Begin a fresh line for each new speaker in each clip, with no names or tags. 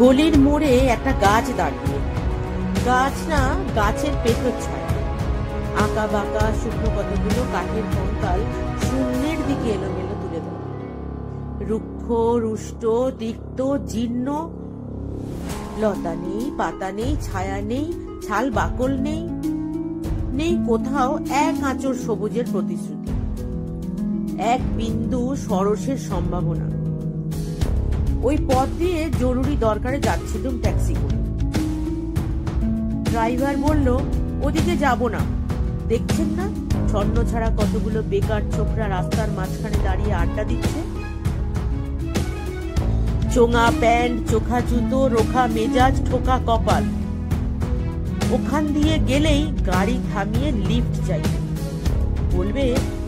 গলির মোড়ে একটা গাছ দাঁড়িয়ে, গাছ না গাছের পেটর ছায়, আঁকা বাঁকা শুকনো কতগুলো কাঠের কঙ্কাল শূন্যের দিকে এলোমেলো তুলে ধরে। রুক্ষ রুষ্ট তিক্ত জীর্ণ, লতা নেই, পাতা নেই, ছায়া নেই, ছাল বাকল নেই, নেই কোথাও এক আঁচড় সবুজের প্রতিশ্রুতি, এক বিন্দু সরসের সম্ভাবনা। ওই পথ দিয়ে জরুরি দরকারে যাচ্ছিলাম ট্যাক্সি করে। ড্রাইভার বলল, ওদিকে যাব না, দেখছেন না ছন্ন ছাড়া কতগুলো বেকার ছোকরা রাস্তার মাঝখানে দাঁড়িয়ে আড্ডা দিচ্ছে। চোঙা প্যান্ট, চোখা জুতো, রোখা মেজাজ, ঠোকা কপাল। ওখান দিয়ে গেলেই গাড়ি থামিয়ে লিফট চাইবে, বলবে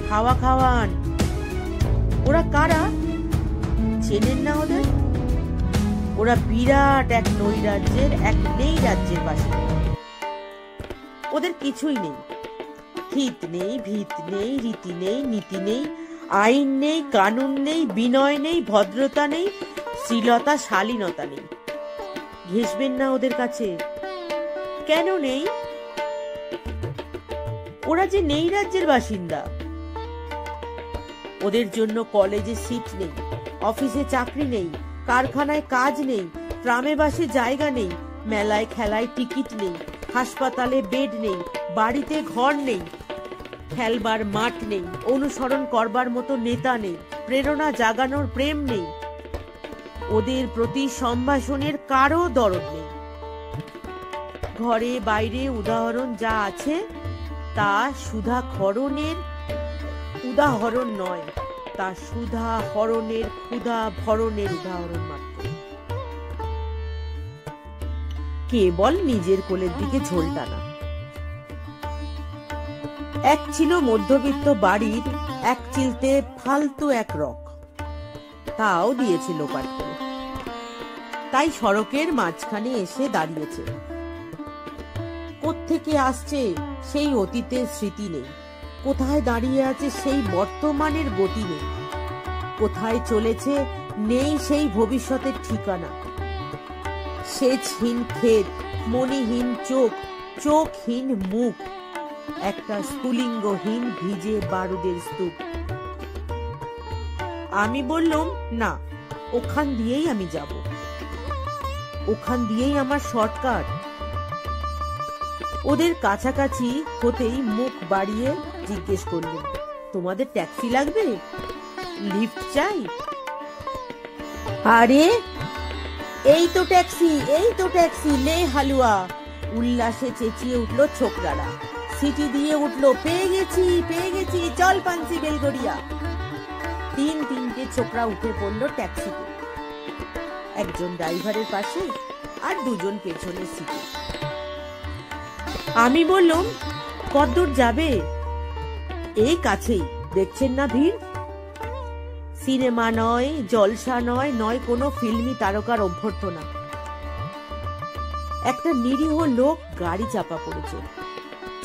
খাওয়া খাওয়ান। ওরা কারা চেনেন না ওদের? ওরা বিরাট এক নৈরাজ্যের, এক নেই রাজ্যের বাসিন্দা। ওদের কিছুই নেই, হিত নেই, ভিত নেই, রীতি নেই, নীতি নেই, আইন নেই, কানুন নেই, বিনয় নেই, ভদ্রতা নেই, শ্রীলতা শালীনতা নেই। ঘেঁষবেন না ওদের কাছে। কেন নেই? ওরা যে নেই রাজ্যের বাসিন্দা। ওদের জন্য কলেজে সিট নেই, অফিসে চাকরি নেই, কারখানায় কাজ নেই, ট্রামে বাসে জায়গা নেই, মেলায় খেলায় টিকিট নেই, হাসপাতালে বেড নেই, বাড়িতে ঘর নেই, খেলবার মাঠ নেই, অনুসরণ করবার মতো নেতা নেই, প্রেরণা জাগানোর প্রেম নেই। ওদের প্রতি সম্ভাষণের কারো দরদ নেই। ঘরে বাইরে উদাহরণ যা আছে তা সুধা খরণের উদাহরণ নয়, তা সুধা হরণের ক্ষুধা ভরণের উদাহরণ মাত্র। কেবল নিজের কোলের দিকে ঝোল টানা। এক ছিল মধ্যবিত্ত বাড়ির এক চিলতে ফালতু এক রক, তাও দিয়েছে লোপাট করে। তাই সড়কের মাঝখানে এসে দাঁড়িয়েছে। কোত্থেকে আসছে সেই অতীতের স্মৃতি নেই, কোথায় দাঁড়িয়ে আছে সেই বর্তমানের গতি নেই, কোথায় চলেছে নেই সেই ভবিষ্যতের ঠিকানা। সেচহীন ক্ষেত, মণিহীন চোখ, চোখহীন মুখ, একটা স্ফুলিঙ্গহীন ভিজে বারুদের স্তূপ। আমি বললাম, না, ওখান দিয়েই আমি যাব, ওখান দিয়েই আমার শর্টকাট। ওদের কাছাকাছি হতেই মুখ বাড়িয়ে জিজ্ঞেস করলেন, তোমাদের ট্যাক্সি লাগবে? লিফট চাই? আরে এই তো ট্যাক্সি, এই তো ট্যাক্সি, লে হালুয়া। উল্লাসে চেঁচিয়ে উঠলো ছোকরারা, সিটি দিয়ে উঠলো, পেয়ে গেছি, পেয়ে গেছি, চল পান্সি বেলগড়িয়া। তিনটে ছোকরা উঠে পড়লো ট্যাক্সিতে, একজন ড্রাইভারের পাশে আর দুজন পেছনের সিটে। আমি বললাম, কতদূর যাবে? এই কাছেই, দেখছেন না ভিড়? সিনেমা নয়, জলসা নয়, নয় কোনো ফিল্মি তারকার অভ্যর্থনা। একটা নিরীহ লোক গাড়ি চাপা পড়েছে,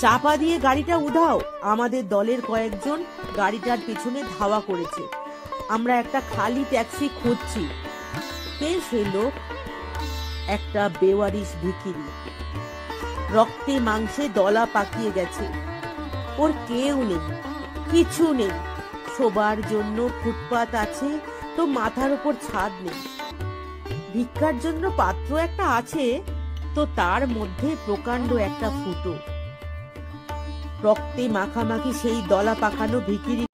চাপা দিয়ে গাড়িটা উধাও। আমাদের দলের কয়েকজন গাড়িটার পিছনে ধাওয়া করেছে। আমরা একটা খালি ট্যাক্সি খুঁজছি। কে সে লোক? একটা বেওয়ারিশ ভিখিরি, রক্তে মাংসে দলা পাকিয়ে গেছে। ওর কেউ নেই, কিছু নেই। শোবার জন্য ফুটপাত আছে তো মাথার উপর ছাদ নেই। ভিক্ষার জন্য পাত্র একটা আছে তো তার মধ্যে প্রকাণ্ড একটা ফুটো। রক্তে মাখামাখি সেই দলা পাকানো ভিখিরি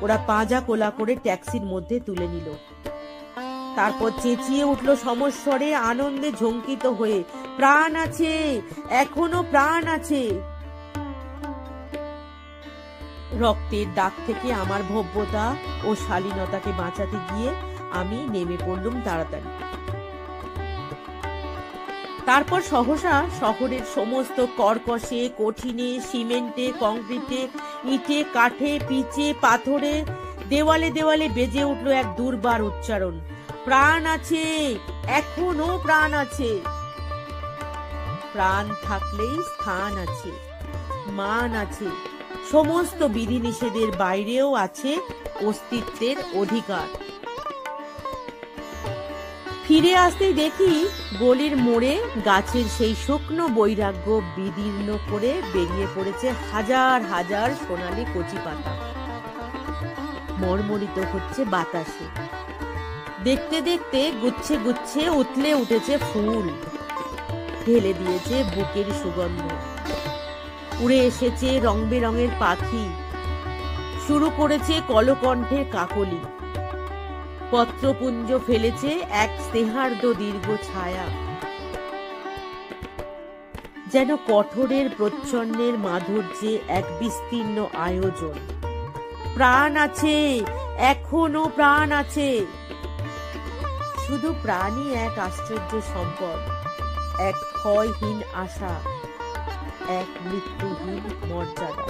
ওরা পাঁজা কোলা করে ট্যাক্সির মধ্যে তুলে নিল। তারপর চেঁচিয়ে উঠল সমস্বরে, আনন্দে ঝঙ্কিত হয়ে, প্রাণ আছে, এখনো প্রাণ আছে। রক্তের দাগ থেকে আমার ভব্যতা ও শালীনতাকে বাঁচাতে গিয়ে আমি নেমে পড়লুম তাড়াতাড়ি। তারপর সহসা শহরের সমস্ত কর্কশে, কঠিনে, সিমেন্টে, কংক্রিটে, ইটে, কাঠে, পিচে, পাথরে, দেওয়ালে দেওয়ালে বেজে উঠল এক দুর্বার উচ্চারণ, প্রাণ আছে, এখনো প্রাণ আছে। প্রাণ থাকলেই স্থান আছে, মান আছে, সমস্ত বিধিনিষেধের বাইরেও আছে অস্তিত্বের অধিকার। ফিরে আসতেই দেখি গলির মোড়ে গাছের সেই শুকনো বৈরাগ্য বিদীর্ণ করে বেরিয়ে পড়েছে হাজার হাজার সোনালী কচি পাতা, মর্মরিত হচ্ছে বাতাসে। দেখতে দেখতে গুচ্ছে গুচ্ছে উতলে উঠেছে ফুল, ঢেলে দিয়েছে বুকের সুগন্ধ। উড়ে এসেছে রং বেরঙের পাখি, শুরু করেছে কলকণ্ঠের কাকলি। পত্রপুঞ্জ ফেলেছে এক স্নেহার্দ দীর্ঘ ছায়া, যেন কঠোরের প্রচ্ছন্নের মাধুর্যে এক বিস্তীর্ণ আয়োজন। প্রাণ আছে, এখনো প্রাণ আছে। শুধু প্রাণই এক আশ্চর্য সম্পদ, এক ক্ষয়হীন আশা, এক মৃত্যুহীন মর্যাদা।